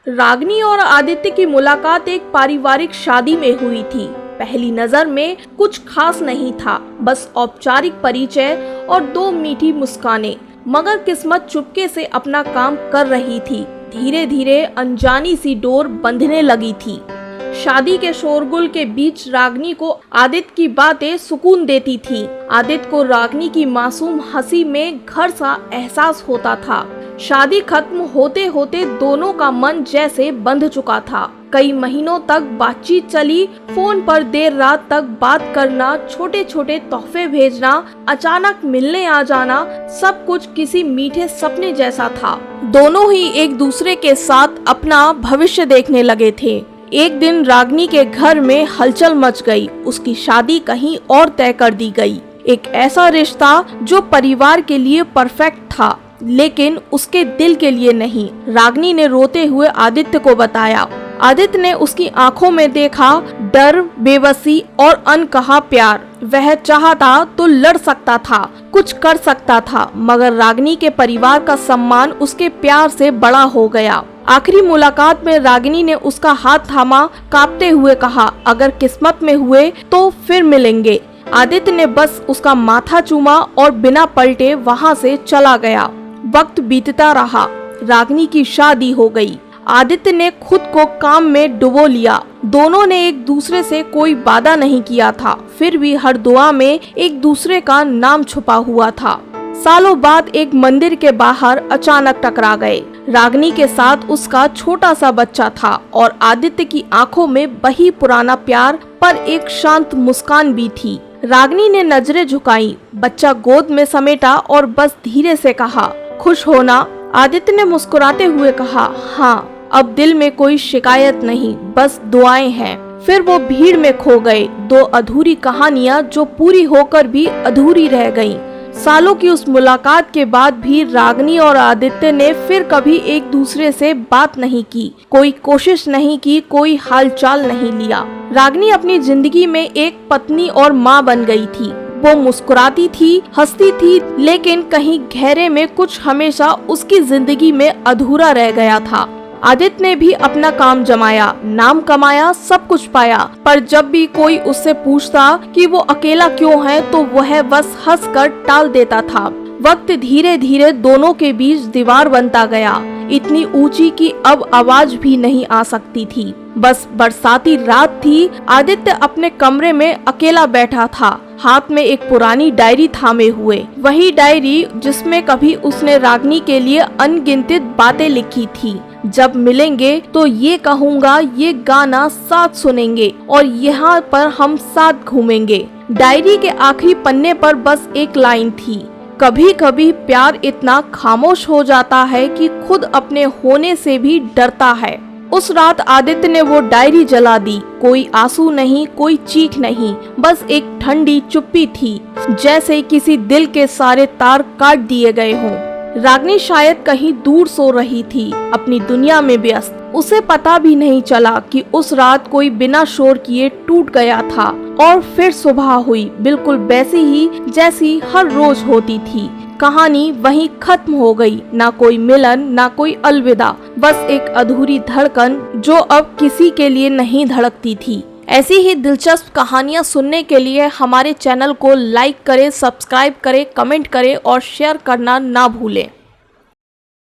रागिनी और आदित्य की मुलाकात एक पारिवारिक शादी में हुई थी। पहली नजर में कुछ खास नहीं था, बस औपचारिक परिचय और दो मीठी मुस्कानें। मगर किस्मत चुपके से अपना काम कर रही थी। धीरे धीरे अनजानी सी डोर बंधने लगी थी। शादी के शोरगुल के बीच रागिनी को आदित्य की बातें सुकून देती थी। आदित्य को रागिनी की मासूम हंसी में घर सा एहसास होता था। शादी खत्म होते होते दोनों का मन जैसे बंध चुका था। कई महीनों तक बातचीत चली, फोन पर देर रात तक बात करना, छोटे छोटे तोहफे भेजना, अचानक मिलने आ जाना, सब कुछ किसी मीठे सपने जैसा था। दोनों ही एक दूसरे के साथ अपना भविष्य देखने लगे थे। एक दिन रागिनी के घर में हलचल मच गई। उसकी शादी कहीं और तय कर दी गई। एक ऐसा रिश्ता जो परिवार के लिए परफेक्ट था, लेकिन उसके दिल के लिए नहीं। रागिनी ने रोते हुए आदित्य को बताया। आदित्य ने उसकी आंखों में देखा डर, बेबसी और अनकहा प्यार। वह चाहता तो लड़ सकता था, कुछ कर सकता था, मगर रागिनी के परिवार का सम्मान उसके प्यार से बड़ा हो गया। आखिरी मुलाकात में रागिनी ने उसका हाथ थामा, कांपते हुए कहा, अगर किस्मत में हुए तो फिर मिलेंगे। आदित्य ने बस उसका माथा चूमा और बिना पलटे वहां से चला गया। वक्त बीतता रहा। रागिनी की शादी हो गई। आदित्य ने खुद को काम में डुबो लिया। दोनों ने एक दूसरे से कोई वादा नहीं किया था, फिर भी हर दुआ में एक दूसरे का नाम छुपा हुआ था। सालों बाद एक मंदिर के बाहर अचानक टकरा गए। रागिनी के साथ उसका छोटा सा बच्चा था और आदित्य की आंखों में वही पुराना प्यार, पर एक शांत मुस्कान भी थी। रागिनी ने नजरें झुकाई, बच्चा गोद में समेटा और बस धीरे से कहा, खुश हो ना? आदित्य ने मुस्कुराते हुए कहा, हाँ, अब दिल में कोई शिकायत नहीं, बस दुआएं हैं। फिर वो भीड़ में खो गए। दो अधूरी कहानियां जो पूरी होकर भी अधूरी रह गईं। सालों की उस मुलाकात के बाद भी रागिनी और आदित्य ने फिर कभी एक दूसरे से बात नहीं की, कोई कोशिश नहीं की, कोई हालचाल नहीं लिया। रागिनी अपनी जिंदगी में एक पत्नी और माँ बन गई थी। वो मुस्कुराती थी, हंसती थी, लेकिन कहीं गहरे में कुछ हमेशा उसकी जिंदगी में अधूरा रह गया था। आदित्य ने भी अपना काम जमाया, नाम कमाया, सब कुछ पाया, पर जब भी कोई उससे पूछता कि वो अकेला क्यों है, तो वह बस हंसकर टाल देता था। वक्त धीरे धीरे दोनों के बीच दीवार बनता गया, इतनी ऊंची कि अब आवाज भी नहीं आ सकती थी। बस बरसाती रात थी। आदित्य अपने कमरे में अकेला बैठा था, हाथ में एक पुरानी डायरी थामे हुए। वही डायरी जिसमें कभी उसने रागिनी के लिए अनगिनत बातें लिखी थी। जब मिलेंगे तो ये कहूँगा, ये गाना साथ सुनेंगे और यहाँ पर हम साथ घूमेंगे। डायरी के आखिरी पन्ने पर बस एक लाइन थी, कभी कभी प्यार इतना खामोश हो जाता है कि खुद अपने होने से भी डरता है। उस रात आदित्य ने वो डायरी जला दी। कोई आंसू नहीं, कोई चीख नहीं, बस एक ठंडी चुप्पी थी, जैसे किसी दिल के सारे तार काट दिए गए हों। रागिनी शायद कहीं दूर सो रही थी, अपनी दुनिया में व्यस्त। उसे पता भी नहीं चला कि उस रात कोई बिना शोर किए टूट गया था और फिर सुबह हुई, बिल्कुल वैसी ही जैसी हर रोज होती थी। कहानी वहीं खत्म हो गई। ना कोई मिलन, ना कोई अलविदा, बस एक अधूरी धड़कन जो अब किसी के लिए नहीं धड़कती थी। ऐसी ही दिलचस्प कहानियां सुनने के लिए हमारे चैनल को लाइक करें, सब्सक्राइब करें, कमेंट करें और शेयर करना ना भूलें।